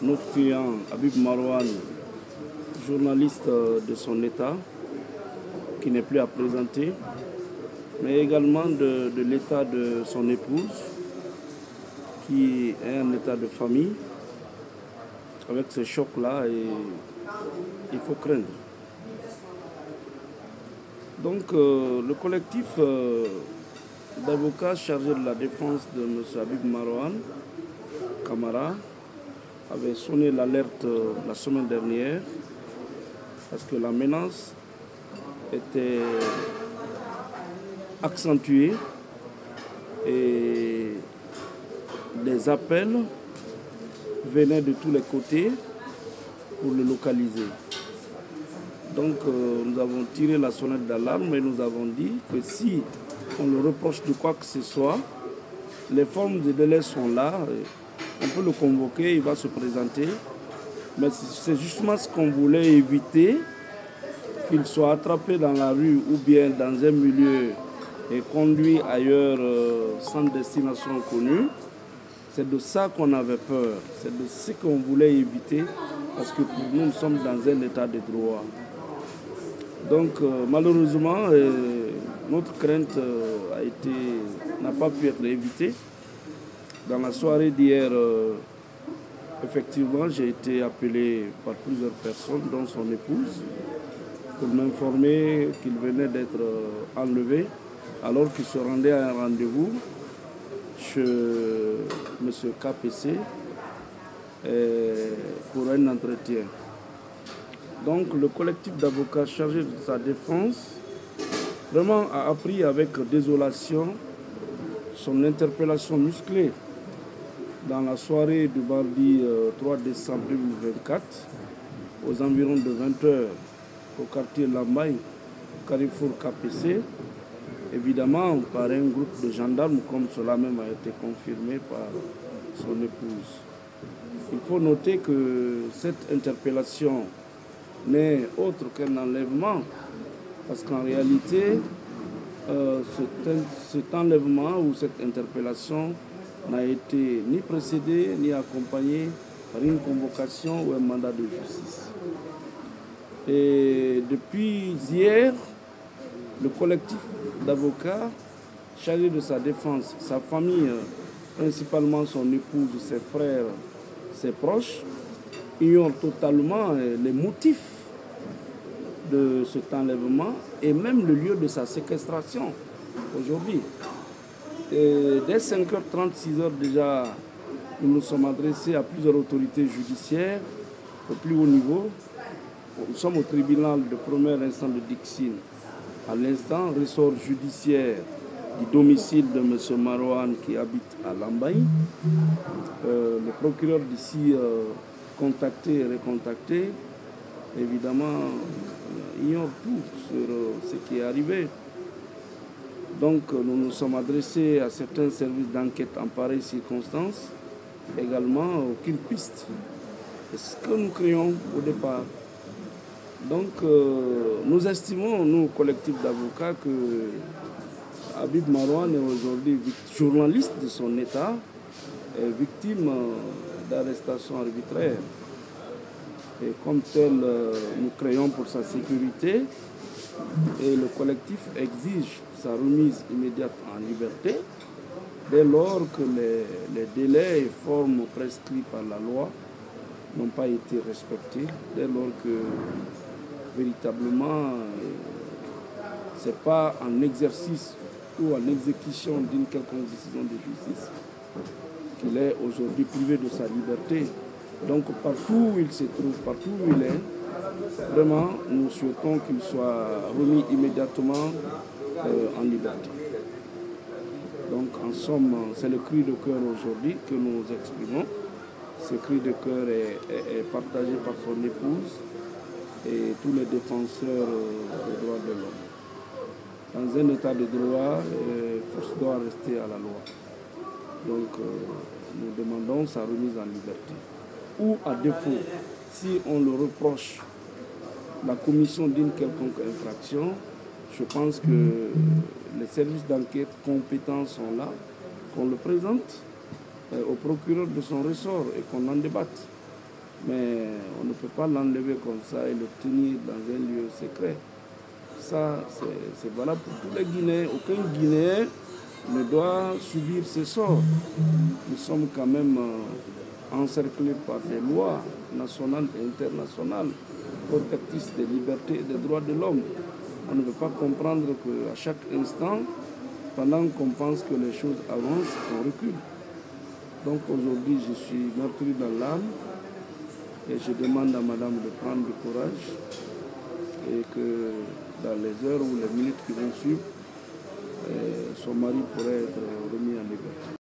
notre client Habib Marouane, journaliste de son État, qui n'est plus à présenter, mais également de l'état de son épouse, qui est un état de famille. Avec ce choc-là, il faut craindre. Donc, le collectif d'avocats chargés de la défense de M. Habib Marouane Camara avait sonné l'alerte la semaine dernière parce que la menace était accentuée et des appels venaient de tous les côtés pour le localiser. Donc nous avons tiré la sonnette d'alarme et nous avons dit que si on le reproche de quoi que ce soit, les formes de délai sont là, on peut le convoquer, il va se présenter. Mais c'est justement ce qu'on voulait éviter, qu'il soit attrapé dans la rue ou bien dans un milieu et conduit ailleurs sans destination connue. C'est de ça qu'on avait peur, c'est de ce qu'on voulait éviter, parce que pour nous, nous sommes dans un état de droit. Donc malheureusement, notre crainte n'a pas pu être évitée. Dans la soirée d'hier, effectivement, j'ai été appelé par plusieurs personnes, dont son épouse, pour m'informer qu'il venait d'être enlevé, alors qu'il se rendait à un rendez-vous chez M. KPC pour un entretien. Donc le collectif d'avocats chargé de sa défense vraiment a appris avec désolation son interpellation musclée dans la soirée du mardi 3 décembre 2024 aux environs de 20h au quartier Lambaye, Carrefour KPC, évidemment par un groupe de gendarmes, comme cela même a été confirmé par son épouse. Il faut noter que cette interpellation n'est autre qu'un enlèvement, parce qu'en réalité, cet enlèvement ou cette interpellation n'a été ni précédé ni accompagné par une convocation ou un mandat de justice. Et depuis hier, le collectif d'avocats chargé de sa défense, sa famille, principalement son épouse, ses frères, ses proches, ignorent totalement les motifs de cet enlèvement et même le lieu de sa séquestration aujourd'hui. Dès 5h30, 6h déjà, nous nous sommes adressés à plusieurs autorités judiciaires au plus haut niveau. Nous sommes au tribunal de première instance de Dixine. À l'instant, ressort judiciaire du domicile de M. Marouane qui habite à Lambaye. Le procureur d'ici, contacté et recontacté, évidemment, ignore tout sur ce qui est arrivé. Donc, nous nous sommes adressés à certains services d'enquête en pareille circonstance, également aucune piste. C'est ce que nous craignons au départ. Donc, nous estimons, nous, collectif d'avocats, que Habib Marouane est aujourd'hui journaliste de son État, est victime d'arrestation arbitraire. Et comme tel, nous craignons pour sa sécurité et le collectif exige sa remise immédiate en liberté dès lors que les délais et formes prescrits par la loi n'ont pas été respectés, dès lors que véritablement ce n'est pas en exercice ou en exécution d'une quelconque décision de justice qu'il est aujourd'hui privé de sa liberté. Donc partout où il se trouve, partout où il est, vraiment nous souhaitons qu'il soit remis immédiatement en liberté. Donc en somme, c'est le cri de cœur aujourd'hui que nous exprimons. Ce cri de cœur est partagé par son épouse et tous les défenseurs des droits de l'homme. Dans un état de droit, force doit rester à la loi. Donc nous demandons sa remise en liberté. Ou à défaut, si on le reproche la commission d'une quelconque infraction, je pense que les services d'enquête compétents sont là, qu'on le présente au procureur de son ressort et qu'on en débatte. Mais on ne peut pas l'enlever comme ça et le tenir dans un lieu secret. Ça, c'est valable pour tous les Guinéens. Aucun Guinéen ne doit subir ce sort. Nous sommes quand même encerclés par des lois nationales et internationales protectrices des libertés et des droits de l'homme. On ne peut pas comprendre qu'à chaque instant, pendant qu'on pense que les choses avancent, on recule. Donc aujourd'hui, je suis meurtri dans l'âme et je demande à madame de prendre du courage et que dans les heures ou les minutes qui vont suivre, son mari pourrait être remis en liberté.